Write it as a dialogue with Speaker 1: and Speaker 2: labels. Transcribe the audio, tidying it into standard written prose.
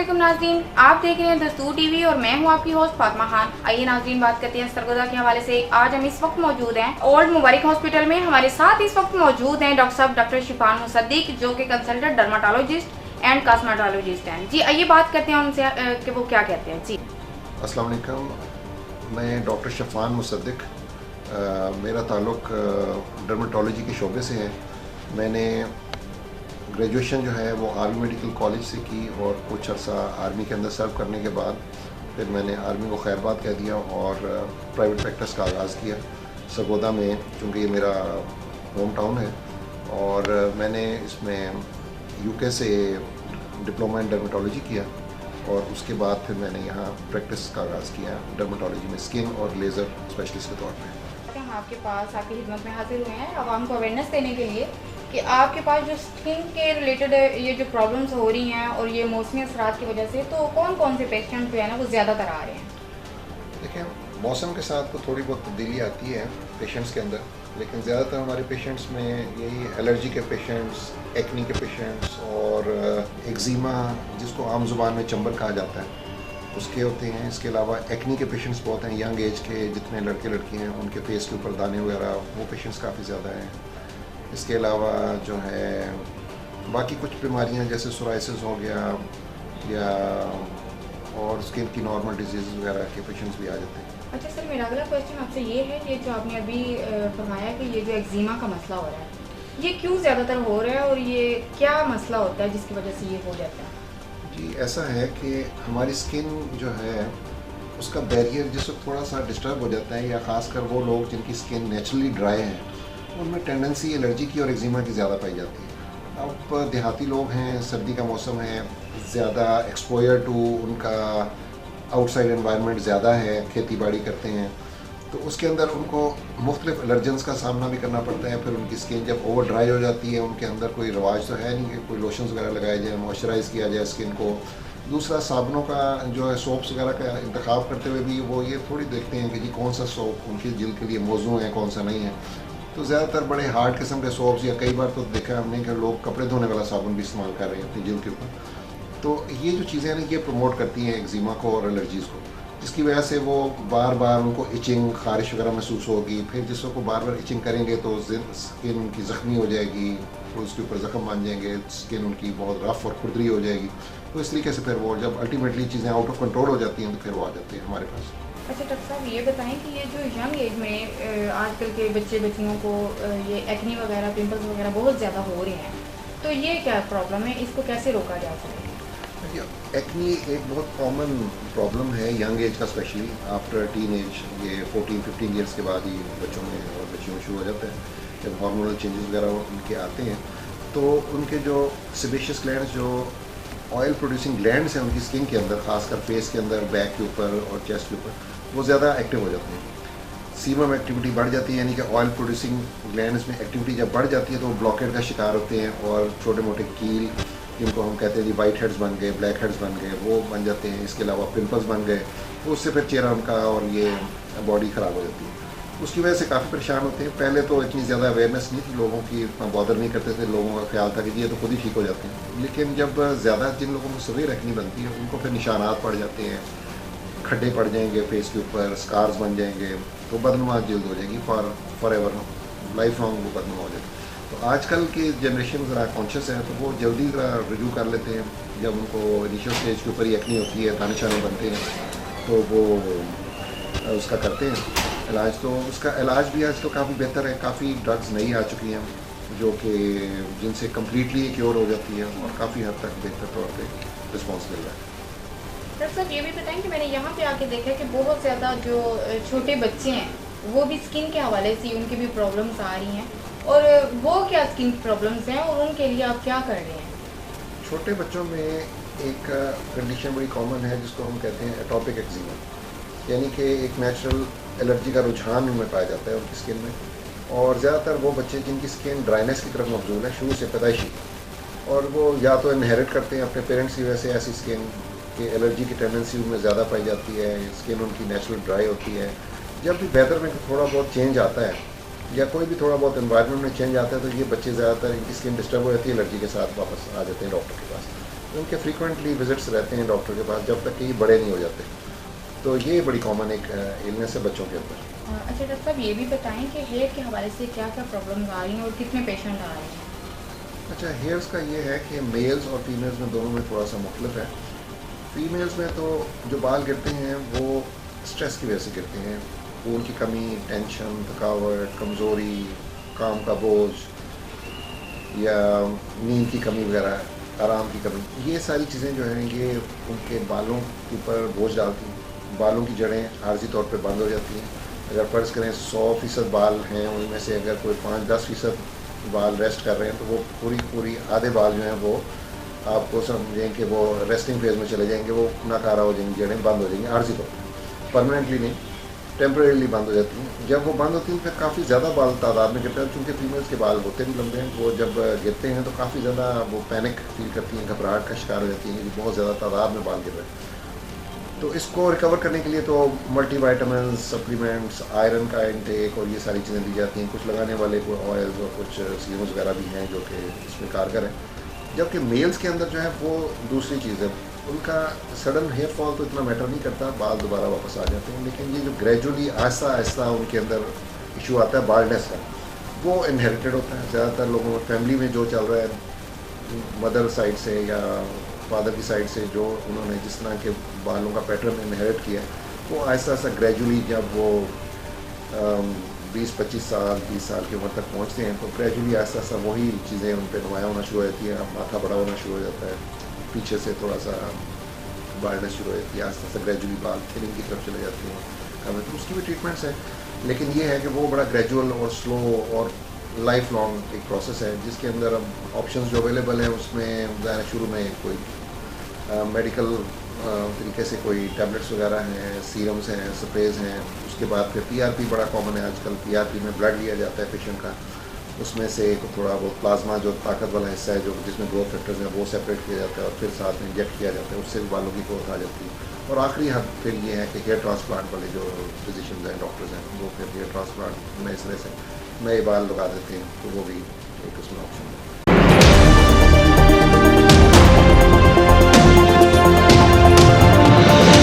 Speaker 1: अस्सलामुअलैकुम नाज़रीन, आप देख रहे हैं दस्तूर टीवी और मैं हूं आपकी होस्ट फातिमा खान। आइए नाज़रीन बात करते हैं सरगोदा के हवाले से। आज हम इस वक्त मौजूद हैं ओल्ड मुबारक हॉस्पिटल में। हमारे साथ इस वक्त मौजूद हैं डॉक्टर साहब डॉक्टर शिफान मुसद्दिक, जो कि कंसल्टेंट डर्माटोलॉजिस्ट एंड कॉस्मेटोलॉजिस्ट हैं। जी आइए बात करते हैं उनसे कि वो क्या कहते हैं। जी
Speaker 2: अस्सलाम वालेकुम, मैं डॉक्टर शिफान मुसद्दिक, मेरा ताल्लुक़ डर्मेटोलॉजी के शोबे से है। मैंने ग्रेजुएशन जो है वो आर्मी मेडिकल कॉलेज से की और कुछ अर्सा आर्मी के अंदर सर्व करने के बाद फिर मैंने आर्मी को खैरबाद कह दिया और प्राइवेट प्रैक्टिस का आगाज़ किया सरगोदा में, क्योंकि ये मेरा होम टाउन है। और मैंने इसमें यूके से डिप्लोमा इन डर्मेटोलॉजी किया और उसके बाद फिर मैंने यहाँ प्रैक्टिस का आगाज़ किया डर्मेटोलॉजी में, स्किन और लेज़र स्पेशलिस्ट के तौर पे।
Speaker 1: हम आपके पास आपकी खिदमत में हाजिर हुए हैं आवाम को अवेयरनेस देने के लिए कि आपके पास जो स्किन के रिलेटेड ये जो प्रॉब्लम्स हो रही हैं और ये मौसमी असरात की वजह से, तो कौन कौन से पेशेंट जो है ना वो ज़्यादातर आ रहे हैं?
Speaker 2: देखिए, मौसम के साथ तो थोड़ी बहुत तब्दीली आती है पेशेंट्स के अंदर, लेकिन ज़्यादातर हमारे पेशेंट्स में यही एलर्जी के पेशेंट्स, एक्नी के पेशेंट्स और एक्जिमा जिसको आम ज़ुबान में चंबर कहा जाता है उसके होते हैं। इसके अलावा एक्नी के पेशेंट्स बहुत हैं, यंग एज के जितने लड़के लड़की हैं उनके फेस के ऊपर दाने वगैरह, वो पेशेंट्स काफ़ी ज़्यादा हैं। इसके अलावा जो है बाकी कुछ बीमारियां जैसे सोराइसिस हो गया या और स्किन की नॉर्मल डिजीज़ वगैरह के पेशेंट्स भी आ जाते हैं।
Speaker 1: अच्छा सर, मेरा अगला क्वेश्चन आपसे ये है, ये जो आपने अभी फरमाया कि ये जो एक्जिमा का मसला हो रहा है, ये क्यों ज़्यादातर हो रहा है और ये क्या मसला होता है जिसकी वजह से ये हो जाता है?
Speaker 2: जी, ऐसा है कि हमारी स्किन जो है उसका बैरियर जिस वक्त थोड़ा सा डिस्टर्ब हो जाता है, या ख़ासकर वो लोग जिनकी स्किन नेचुरली ड्राई है उनमें टेंडेंसी एलर्जी की और एक्जिमा की ज़्यादा पाई जाती है। अब देहाती लोग हैं, सर्दी का मौसम है, ज़्यादा एक्सपोजर टू उनका आउटसाइड एनवायरनमेंट ज़्यादा है, खेती बाड़ी करते हैं तो उसके अंदर उनको मुख्तलिफ एलर्जेंस का सामना भी करना पड़ता है। फिर उनकी स्किन जब ओवर ड्राई हो जाती है, उनके अंदर कोई रवाज तो है नहीं कि कोई लोशंस वगैरह लगाए जाए, मॉइस्चराइज़ किया जाए स्किन को। दूसरा, साबुनों का जो है सोप्स वगैरह का इंतखाब करते हुए भी वो ये थोड़ी देखते हैं कि जी कौन सा सोप उनकी जिल्द के लिए मौजू है, कौन सा नहीं है। तो ज़्यादातर बड़े हार्ड किस्म के सोप्स, या कई बार तो देखा हमने कि लोग कपड़े धोने वाला साबुन भी इस्तेमाल कर रहे हैं अपनी जिल्द के ऊपर। तो ये जो चीज़ें हैं ये प्रमोट करती हैं एक्जिमा को और एलर्जीज़ को, जिसकी वजह से वो बार बार उनको इचिंग, खारिश वगैरह महसूस होगी। फिर जिसको को बार बार इचिंग करेंगे तो स्किन उनकी ज़ख्मी हो जाएगी, तो उसके ऊपर ज़ख्म बन जाएंगे, स्किन उनकी बहुत रफ़ और खुरदरी हो जाएगी। तो इस तरीके से फिर वो जब अल्टीमेटली चीज़ें आउट ऑफ कंट्रोल हो जाती हैं तो फिर वो आ जाती हैं हमारे पास।
Speaker 1: अच्छा डॉक्टर साहब, ये बताएं कि ये जो यंग एज में आजकल के बच्चे बच्चियों को ये एक्नी वगैरह, पिंपल्स वगैरह बहुत ज़्यादा हो रहे हैं, तो ये क्या प्रॉब्लम है, इसको कैसे रोका जा सकता है?
Speaker 2: एक्नी एक बहुत कॉमन प्रॉब्लम है यंग एज का, स्पेशली आफ्टर टीन एज। ये 14-15 ईयर्स के बाद ही बच्चों में और बच्चियों में शुरू हो जाता है। जब हार्मोनल चेंजेस वगैरह उनके आते हैं तो उनके जो सेबेशियस ग्लैंड्स, जो ऑयल प्रोड्यूसिंग ग्लैंड्स हैं उनकी स्किन के अंदर, खासकर फेस के अंदर, बैक के ऊपर और चेस्ट के ऊपर, वो ज़्यादा एक्टिव हो जाते हैं। सीबम एक्टिविटी बढ़ जाती है, यानी कि ऑयल प्रोड्यूसिंग ग्लैंड्स में एक्टिविटी जब बढ़ जाती है तो वो ब्लॉकेट का शिकार होते हैं और छोटे मोटे कील, जिनको हम कहते हैं जी वाइट हेड्स बन गए, ब्लैक हेड्स बन गए, वो बन जाते हैं। इसके अलावा पिंपल्स बन गए, तो उससे फिर चेहरा उनका और ये बॉडी ख़राब हो जाती है। उसकी वजह से काफ़ी परेशान होते हैं। पहले तो इतनी ज़्यादा अवेयरनेस नहीं थी, लोगों की इतना बॉदर नहीं करते थे, लोगों का ख्याल था कि जी ये तो खुद ही ठीक हो जाते हैं। लेकिन जब ज़्यादा जिन लोगों को सवेर रखनी बनती है उनको फिर निशानात पड़ जाते हैं, खड्डे पड़ जाएंगे फेस के ऊपर, स्कार्स बन जाएंगे, तो बदनुमा जल्द हो जाएगी फॉर एवर, लाइफ लॉन्ग वो बदनुमा हो जाएगी। तो आजकल की जनरेशन ज़रा कॉन्शियस है तो वो जल्दी ज़रा रिव्यू कर लेते हैं। जब उनको इनिशियल स्टेज के ऊपर ही एक्नी होती है, दाने शाने बनते हैं, तो वो उसका करते हैं इलाज। तो उसका इलाज भी आज तो काफ़ी बेहतर है, काफ़ी ड्रग्स नई आ चुकी हैं जो कि जिनसे कम्प्लीटली क्योर हो जाती है और काफ़ी हद तक बेहतर तौर पे रिस्पॉन्स मिल रहा है।
Speaker 1: डॉक्टर साहब, ये भी बताएं कि मैंने यहाँ पे आके देखा कि बहुत ज़्यादा जो छोटे बच्चे हैं वो भी स्किन के हवाले से उनकी भी प्रॉब्लम्स आ रही हैं, और वो क्या स्किन प्रॉब्लम्स हैं और उनके लिए आप क्या कर रहे हैं?
Speaker 2: छोटे बच्चों में एक कंडीशन बड़ी कॉमन है जिसको हम कहते हैं एटॉपिक एक्जिमा, यानी कि एक नेचुरल एलर्जी का रुझान उनमें पाया जाता है उनकी स्किन में। और ज़्यादातर वो बच्चे जिनकी स्किन ड्राइनेस की तरफ मबजूल है शुरू से पैदाइशी, और वो या तो इनहेरिट करते हैं अपने पेरेंट्स की वजह से ऐसी स्किन कि एलर्जी की टेंडेंसी उनमें ज़्यादा पाई जाती है, स्किन उनकी नेचुरल ड्राई होती है। जब भी वेदर में थोड़ा बहुत चेंज आता है या कोई भी थोड़ा बहुत एनवायरनमेंट में चेंज आता है तो ये बच्चे ज़्यादातर इनकी स्किन डिस्टर्ब हो जाती है, एलर्जी के साथ वापस आ जाते हैं डॉक्टर के पास। उनके फ्रीक्वेंटली विजिट्स रहते हैं डॉक्टर के पास जब तक कि ये बड़े नहीं हो जाते। तो ये बड़ी कॉमन एक इलनेस है बच्चों के अंदर।
Speaker 1: अच्छा डॉक्टर साहब, ये भी बताएं कि हेयर के हवाले से क्या क्या प्रॉब्लम्स आ रही हैं और कितने पेशेंट आ रहे हैं।
Speaker 2: अच्छा, हेयर्स का ये है कि मेल्स और फीमेल्स में दोनों में थोड़ा सा मुख्तलिफ है। फीमेल्स में तो जो बाल गिरते हैं वो स्ट्रेस की वजह से गिरते हैं, खून की कमी, टेंशन, थकावट, कमज़ोरी, काम का बोझ या नींद की कमी वगैरह, आराम की कमी, ये सारी चीज़ें जो हैं ये उनके बालों के ऊपर बोझ डालती हैं। बालों की जड़ें आर्जी तौर पे बंद हो जाती हैं। अगर फ़र्ज़ करें 100% बाल हैं, उनमें से अगर कोई 5-10% बाल रेस्ट कर रहे हैं तो वो पूरी आधे बाल जो हैं वो आपको समझें कि वो रेस्टिंग फेज में चले जाएंगे, वो नाकारा हो जाएंगी, जड़ें बंद हो जाएंगी आर्जी तौर पर, परमानेंटली नहीं, टेम्परेरीली बंद हो जाती हैं। जब वो बंद होती हैं फिर काफ़ी ज़्यादा बाल तादाद में गिरते हैं, चूँकि फीमेल्स के बाल होते भी लंबे हैं, वो जब गिरते हैं तो काफ़ी ज़्यादा वो पैनिक फील करती हैं, घबराहट का शिकार हो जाती हैं कि बहुत ज़्यादा तादाद में बाल गिर रहे हैं। तो इसको रिकवर करने के लिए तो मल्टीविटामिन, सप्लीमेंट्स, आयरन का इंटेक और ये सारी चीज़ें दी जाती हैं। कुछ लगाने वाले कोई ऑयल्स और कुछ सीरम्स वगैरह भी हैं जो कि इसमें कारगर हैं। जबकि मेल्स के अंदर जो है वो दूसरी चीज़ है, उनका सडन हेयर फॉल तो इतना मैटर नहीं करता, बाल दोबारा वापस आ जाते हैं, लेकिन ये जो ग्रेजुअली आहिस्ता आहिस्ता उनके अंदर इशू आता है बाल्डनेस का, वो इनहेरिटेड होता है। ज़्यादातर लोगों में फैमिली में जो चल रहा है, मदर साइड से या फादर की साइड से जो उन्होंने जिस तरह के बालों का पैटर्न इनहेरिट किया, वो आहिस्ता आहिस्ता ग्रेजुअली जब वो 20-25 साल 30 साल की उम्र तक पहुँचते हैं तो ग्रेजुअली आहिस्ता आहिस्ता वही चीज़ें उन पर नुमायाँ होना शुरू हो जाती हैं। माथा बड़ा होना शुरू हो जाता है, पीछे से थोड़ा सा बाल्डनेस शुरू हो जाती है, आहिस्ता आहिस्ता ग्रेजुअली बाल थिनिंग की तरफ चले जाते हैं। तो उसकी भी ट्रीटमेंट्स हैं, लेकिन ये है कि वो बड़ा ग्रेजुअल और स्लो और लाइफ लॉन्ग एक प्रोसेस है, जिसके अंदर अब ऑप्शंस जो अवेलेबल हैं उसमें शुरू में कोई मेडिकल तरीके से कोई टैबलेट्स वगैरह हैं, सीरम्स हैं, स्प्रेज हैं। उसके बाद फिर पीआरपी बड़ा कॉमन है आजकल। पीआरपी में ब्लड लिया जाता है पेशेंट का, उसमें से थोड़ा बहुत प्लाज्मा जो ताकत वाला हिस्सा है जो जिसमें ग्रोथ फैक्टर्स हैं वो सेपरेट किया जाता है और फिर साथ में इंजेक्ट किया जाता है, उससे भी बालों की ग्रोथ आ जाती है। और आखिरी हद फिर ये है कि हेयर ट्रांसप्लांट वाले जो फिजिशियंस हैं, डॉक्टर्स हैं, वो फिर हेयर ट्रांसप्लांट नए सिरे से नए बाल लगा देते हैं, तो वो भी एक उसमें ऑप्शन है।